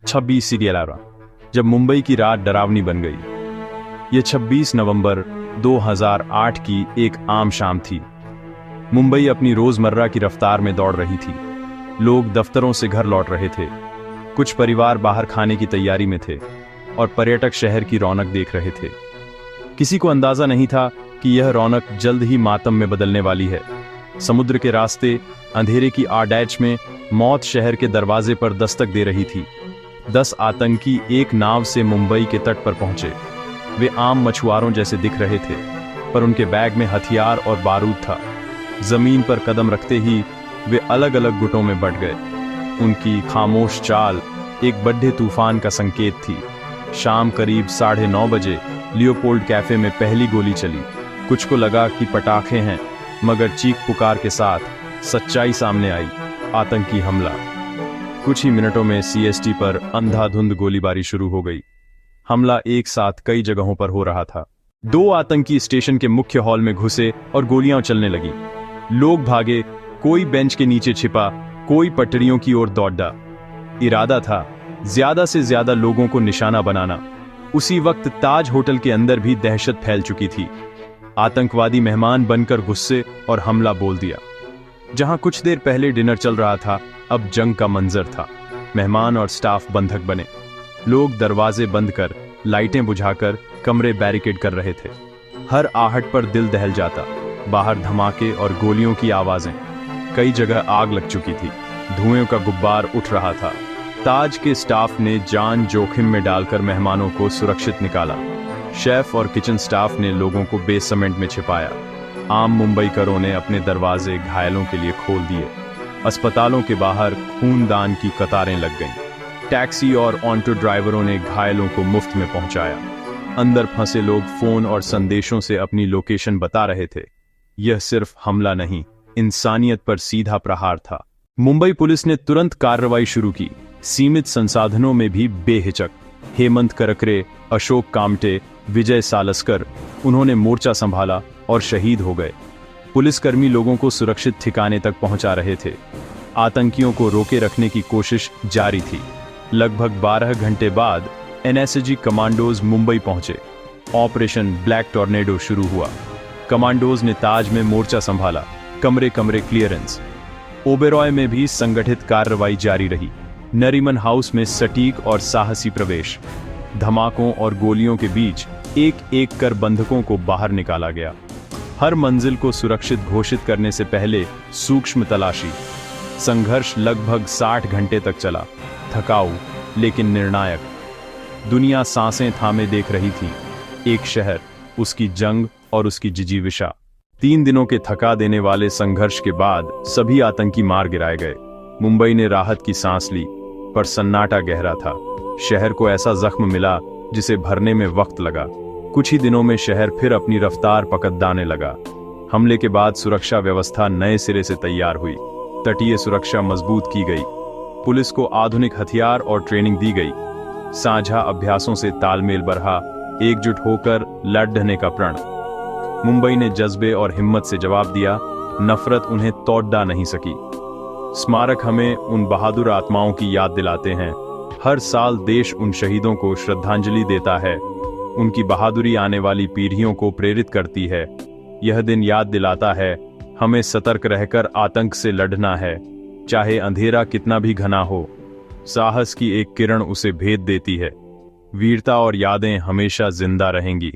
26 serial आरा जब मुंबई की रात डरावनी बन गई। यह 26 नवंबर 2008 की एक आम शाम थी। मुंबई अपनी रोजमर्रा की रफ्तार में दौड़ रही थी। लोग दफ्तरों से घर लौट रहे थे, कुछ परिवार बाहर खाने की तैयारी में थे और पर्यटक शहर की रौनक देख रहे थे। किसी को अंदाजा नहीं था कि यह रौनक जल्द ही मातम में बदलने वाली है। समुद्र के रास्ते अंधेरे की आड़ैच में मौत शहर के दरवाजे पर दस्तक दे रही थी। 10 आतंकी एक नाव से मुंबई के तट पर पहुंचे। वे आम मछुआरों जैसे दिख रहे थे, पर उनके बैग में हथियार और बारूद था। जमीन पर कदम रखते ही वे अलग अलग गुटों में बंट गए। उनकी खामोश चाल एक बड्ढे तूफान का संकेत थी। शाम करीब 9:30 बजे लियोपोल्ड कैफे में पहली गोली चली। कुछ को लगा कि पटाखे हैं, मगर चीख पुकार के साथ सच्चाई सामने आई। आतंकी हमला। कुछ ही मिनटों में सीएसटी पर अंधाधुंध गोलीबारी शुरू हो गई। हमला एक साथ कई जगहों पर हो रहा था। 2 आतंकी स्टेशन के मुख्य हॉल में घुसे और गोलियां चलने लगी। लोग भागे, कोई बेंच के नीचे छिपा, कोई पटरियों की ओर दौड़ा। इरादा था ज्यादा से ज्यादा लोगों को निशाना बनाना। उसी वक्त ताज होटल के अंदर भी दहशत फैल चुकी थी। आतंकवादी मेहमान बनकर गुस्से और हमला बोल दिया। जहां कुछ देर पहले डिनर चल रहा था, अब जंग का मंजर था। मेहमान और स्टाफ बंधक बने। लोग दरवाजे बंद कर, लाइटें बुझाकर कमरे बैरिकेड कर रहे थे। हर आहट पर दिल दहल जाता। बाहर धमाके और गोलियों की आवाजें। कई जगह आग लग चुकी थी। धुएं का गुब्बार उठ रहा था। ताज के स्टाफ ने जान जोखिम में डालकर मेहमानों को सुरक्षित निकाला। शेफ और किचन स्टाफ ने लोगों को बेसमेंट में छिपाया। आम मुंबईकरों ने अपने दरवाजे घायलों के लिए खोल दिए। अस्पतालों के बाहर खूनदान की कतारें लग गईं। टैक्सी और ऑटो ड्राइवरों ने घायलों को मुफ्त में पहुंचाया। अंदर फंसे लोग फोन और संदेशों से अपनी लोकेशन बता रहे थे। यह सिर्फ हमला नहीं, इंसानियत पर सीधा प्रहार था। मुंबई पुलिस ने तुरंत कार्रवाई शुरू की। सीमित संसाधनों में भी बेहिचक। हेमंत करकरे, अशोक कामटे, विजय सालस्कर, उन्होंने मोर्चा संभाला और शहीद हो गए। पुलिसकर्मी लोगों को सुरक्षित ठिकाने तक पहुंचा रहे थे। आतंकियों को रोके रखने की कोशिश जारी थी। लगभग 12 घंटे बाद एनएसजी कमांडोज मुंबई पहुंचे। ऑपरेशन ब्लैक टॉर्नेडो शुरू हुआ। कमांडोज ने ताज में मोर्चा संभाला। कमरे कमरे क्लियरेंस। ओबेरॉय में भी संगठित कार्रवाई जारी रही। नरीमन हाउस में सटीक और साहसी प्रवेश। धमाकों और गोलियों के बीच एक एक कर बंधकों को बाहर निकाला गया। हर मंजिल को सुरक्षित घोषित करने से पहले सूक्ष्म तलाशी। संघर्ष लगभग 60 घंटे तक चला। थकाऊ लेकिन निर्णायक। दुनिया सांसें थामे देख रही थी। एक शहर, उसकी जंग और उसकी जिजीविषा। 3 दिनों के थका देने वाले संघर्ष के बाद सभी आतंकी मार गिराए गए। मुंबई ने राहत की सांस ली, पर सन्नाटा गहरा था। शहर को ऐसा जख्म मिला जिसे भरने में वक्त लगा। कुछ ही दिनों में शहर फिर अपनी रफ्तार पकड़ने लगा। हमले के बाद सुरक्षा व्यवस्था नए सिरे से तैयार हुई। तटीय सुरक्षा मजबूत की गई। पुलिस को आधुनिक हथियार और ट्रेनिंग दी गई। साझा अभ्यासों से तालमेल बढ़ा। एकजुट होकर लड़ने का प्रण। मुंबई ने जज्बे और हिम्मत से जवाब दिया। नफरत उन्हें तोड़ नहीं सकी। स्मारक हमें उन बहादुर आत्माओं की याद दिलाते हैं। हर साल देश उन शहीदों को श्रद्धांजलि देता है। उनकी बहादुरी आने वाली पीढ़ियों को प्रेरित करती है। यह दिन याद दिलाता है, हमें सतर्क रहकर आतंक से लड़ना है, चाहे अंधेरा कितना भी घना हो। साहस की एक किरण उसे भेद देती है। वीरता और यादें हमेशा जिंदा रहेंगी।